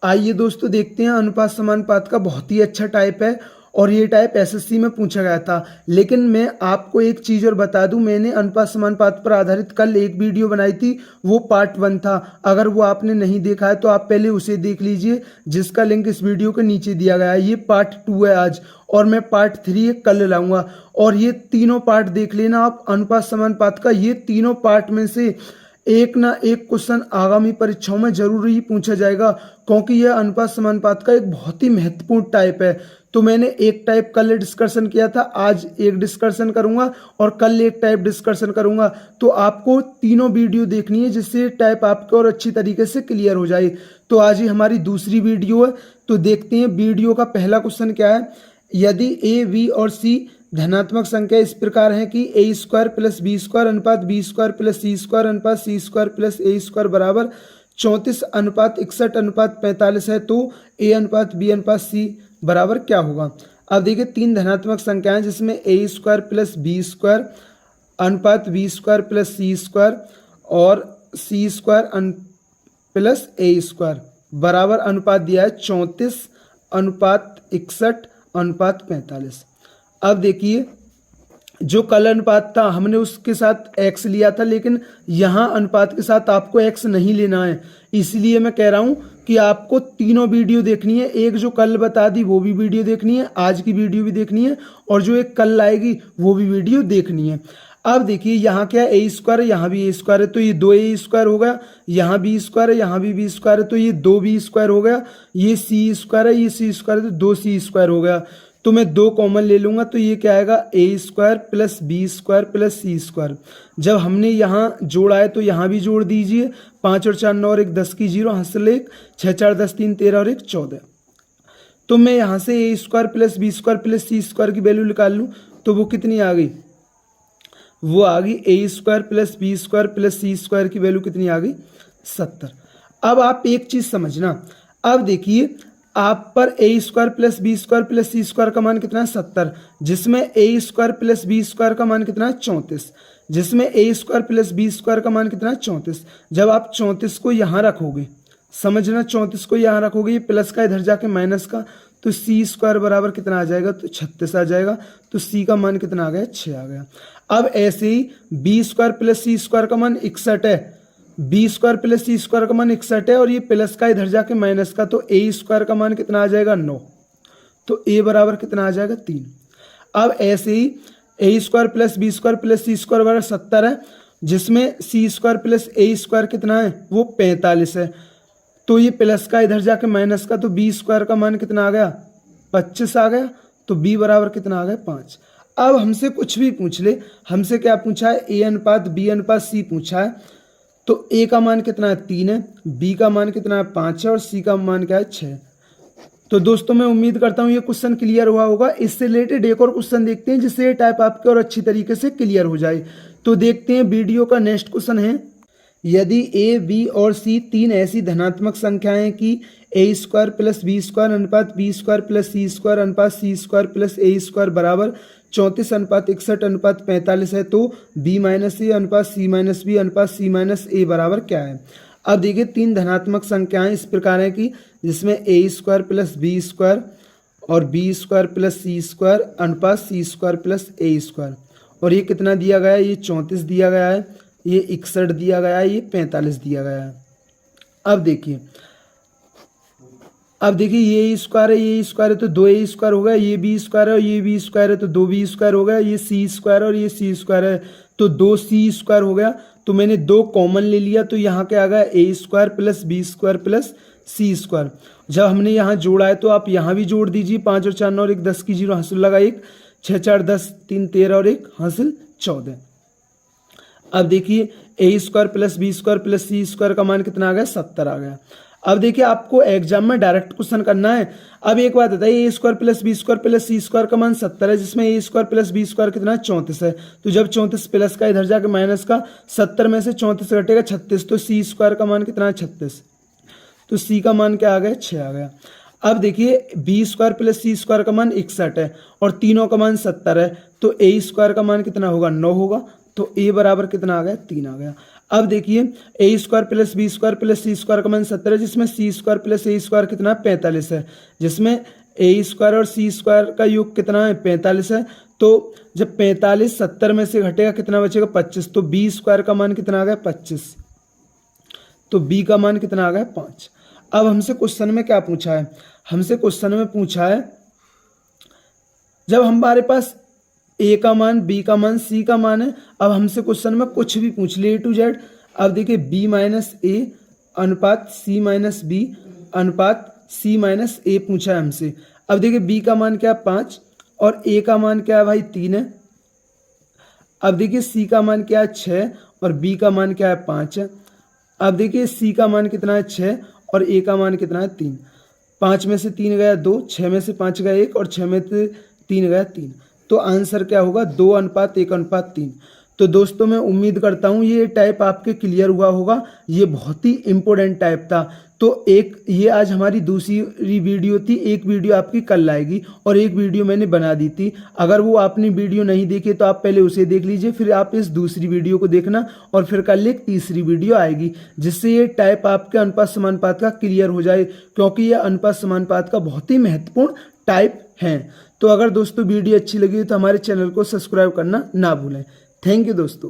आइए दोस्तों देखते हैं, अनुपात समानुपात का बहुत ही अच्छा टाइप है और ये टाइप एसएससी में पूछा गया था। लेकिन मैं आपको एक चीज़ और बता दूं, मैंने अनुपात समानुपात पर आधारित कल एक वीडियो बनाई थी, वो पार्ट 1 था। अगर वो आपने नहीं देखा है तो आप पहले उसे देख लीजिए, जिसका लिंक इस वीडियो के नीचे दिया गया है। ये पार्ट 2 है आज, और मैं पार्ट 3 कल लाऊंगा। और ये तीनों पार्ट देख लेना आप अनुपात समानुपात का। ये तीनों पार्ट में से एक ना एक क्वेश्चन आगामी परीक्षाओं में जरूर ही पूछा जाएगा, क्योंकि यह अनुपात समानुपात का एक बहुत ही महत्वपूर्ण टाइप है। तो मैंने एक टाइप कल डिस्कशन किया था, आज एक डिस्कशन करूंगा और कल एक टाइप डिस्कशन करूंगा। तो आपको तीनों वीडियो देखनी है, जिससे टाइप आपको और अच्छी तरीके से क्लियर हो जाए। तो आज ही हमारी दूसरी वीडियो है, तो देखते हैं वीडियो का पहला क्वेश्चन क्या है। यदि ए, बी और सी धनात्मक संख्या इस प्रकार है कि ए स्क्वायर प्लस बी स्क्वायर अनुपात B square plus C square अनुपात सी स्क्वायर प्लस ए स्क्वायर बराबर 34 अनुपात 61 अनुपात 45 है, तो ए अनुपात बी अनुपात सी बराबर क्या होगा। अब देखिए, तीन धनात्मक संख्याएं जिसमें A square plus B square अनुपात B square plus C square और सी स्क्वायर प्लस ए स्क्वायर बराबर अनुपात दिया है 34 अनुपात 61 अनुपात 45। अब देखिए, जो कल अनुपात था हमने उसके साथ x लिया था, लेकिन यहाँ अनुपात के साथ आपको x नहीं लेना है। इसलिए मैं कह रहा हूँ कि आपको तीनों वीडियो देखनी है। एक जो कल बता दी वो भी वीडियो देखनी है, आज की वीडियो भी देखनी है, और जो एक कल आएगी वो भी वीडियो देखनी है। अब देखिए, यहाँ क्या है, ए स्क्वायर है, यहाँ भी ए स्क्वायर है, तो ये 2a स्क्वायर हो गया। यहाँ बी स्क्वायर है, यहाँ भी बी स्क्वायर है, तो ये 2b स्क्वायर हो गया। ये सी स्क्वायर है, ये सी स्क्वायर है, तो 2c स्क्वायर हो गया। तो मैं 2 कॉमन ले लूंगा, तो ये क्या आएगा, A square plus B square plus C square. जब हमने यहाँ जोड़ा है तो यहाँ भी जोड़ दीजिए। 5 और 4 9 और 1 10 की 0 हासिल 1, 6 4 10 3 13 और 1 14। तो मैं यहाँ से A square plus B square plus C square की वैल्यू निकाल लूँ, तो वो कितनी आ गई, वो आ गई A square plus B square plus C square की वैल्यू कितनी आ गई, 70। अब आप एक चीज समझना, अब देखिए आप पर A square plus B square plus C square का मान कितना है, 70, जिसमें A square plus B square का मान कितना है, 34, जिसमें A square plus B square का मान कितना है, 34। जब आप 34 को यहाँ रखोगे, समझना, 34 को यहाँ रखोगे, ये प्लस का इधर जाके माइनस का, तो सी स्क्वायर बराबर कितना आ जाएगा, तो 36 आ जाएगा। तो सी का मान कितना आ गया, 6 आ गया। अब ऐसे ही B square plus C square का मान 61 है, B square plus C square का मान 61 है, और ये प्लस का इधर जाके माइनस का, तो ए स्क्वायर का मान कितना आ जाएगा, 9। तो ए बराबर कितना आ जाएगा, 3। अब ऐसे ही A square plus B square plus C square बराबर 70 है, जिसमें C square plus A square कितना है, वो 45 है। तो ये प्लस का इधर जाके माइनस का, तो बी स्क्वायर का मान कितना आ गया, 25 आ गया। तो बी बराबर कितना आ गया, 5। अब हमसे कुछ भी पूछ ले, हमसे क्या पूछा है, ए अनुपात बी अनुपात सी पूछा है। तो ए का मान कितना है, 3 है, बी का मान कितना है, 5 है, और सी का मान क्या है, 6। तो दोस्तों मैं उम्मीद करता हूँ ये क्वेश्चन क्लियर हुआ होगा। इससे रिलेटेड एक और क्वेश्चन देखते हैं, जिससे ये टाइप आपके और अच्छी तरीके से क्लियर हो जाए। तो देखते हैं, वीडियो का नेक्स्ट क्वेश्चन है, यदि ए, बी और सी तीन ऐसी धनात्मक संख्याएं कि ए स्क्वायर प्लस बी स्क्वायर अनुपात B square plus C square अनुपात सी स्क्वायर प्लस ए स्क्वायर बराबर 34 अनुपात 61 अनुपात 45 है, तो बी माइनस ए अनुपात सी माइनस बी अनुपात सी माइनस ए बराबर क्या है। अब देखिए, तीन धनात्मक संख्याएं इस प्रकार है कि जिसमें A square plus B square और B square plus C square अनुपात सी स्क्वायर प्लस ए स्क्वायर, और ये कितना दिया गया है, ये 34 दिया गया है, ये 61 दिया गया है, ये 45 दिया गया है। अब देखिए, ये स्क्वायर है, ये स्क्वायर है, तो 2a स्क्वायर हो गया, ये बी स्क्वायर है और ये बी स्क्वायर है, तो 2b स्क्वायर हो गया, ये सी स्क्वायर और ये सी स्क्वायर है, तो 2c स्क्वायर हो गया। तो मैंने 2 कॉमन ले लिया, तो यहाँ क्या आ गया, A square plus B square plus C square. जब हमने यहाँ जोड़ा है तो आप यहाँ भी जोड़ दीजिए। 5 और 4 9 और 1 10 की 0 हासिल लगा 1, 6 4 10 3 13 और 1 हासिल 14। अब देखिए, A square plus B square plus C square का मान कितना आ गया, 70 आ गया। अब देखिए, आपको एग्जाम में डायरेक्ट क्वेश्चन करना है। अब एक बात बताइए, A square plus B square plus C square का मान 70 है, जिसमें A square plus B square कितना है, 34 है। तो जब 34 प्लस का इधर जाकर माइनस का, 70 में से 34 घटेगा 36, तो सी स्क्वायर का मान कितना है, 36। तो सी का मान क्या आ गया, 6 आ गया। अब देखिए, B square plus C square का मान 61 है और तीनों का मान 70 है, तो ए स्क्वायर का मान कितना होगा, 9 होगा। तो ए बराबर कितना आ गया, 3 आ गया। अब देखिए A square plus B square plus C square का मान 70 है, जिसमें C square plus A square कितना 45 है, जिसमें ए स्क्वायर और सी स्क्वायर का योग कितना है 45 है। तो जब 45 70 में से घटेगा कितना बचेगा 25, तो बी स्क्वायर का मान कितना आ गया 25, तो बी का मान कितना आ गया 5। अब हमसे क्वेश्चन में क्या पूछा है, हमसे क्वेश्चन में पूछा है जब हमारे पास ए का मान बी का मान सी का मान है, अब हमसे क्वेश्चन में कुछ भी पूछ ले ए टू जेड। अब देखिए बी माइनस ए अनुपात सी माइनस बी अनुपात सी माइनस ए पूछा है हमसे। अब देखिए बी का मान क्या है 5 और ए का मान क्या है भाई 3 है। अब देखिए सी का मान क्या है 6 और बी का मान क्या है 5 है। अब देखिए सी का मान कितना है 6 और ए का मान कितना है 3। 5 में से 3 गया 2, 6 में से 5 गया 1 और 6 में से 3 गया 3। तो आंसर क्या होगा 2:1:3। तो दोस्तों मैं उम्मीद करता हूँ ये टाइप आपके क्लियर हुआ होगा, ये बहुत ही इम्पोर्टेंट टाइप था। तो एक ये आज हमारी दूसरी वीडियो थी, एक वीडियो आपकी कल आएगी और एक वीडियो मैंने बना दी थी। अगर वो आपने वीडियो नहीं देखी तो आप पहले उसे देख लीजिए, फिर आप इस दूसरी वीडियो को देखना और फिर कल एक तीसरी वीडियो आएगी, जिससे ये टाइप आपके अनुपात समानुपात का क्लियर हो जाए, क्योंकि ये अनुपात समानुपात का बहुत ही महत्वपूर्ण टाइप है। तो अगर दोस्तों वीडियो अच्छी लगी तो हमारे चैनल को सब्सक्राइब करना ना भूलें। थैंक यू दोस्तों।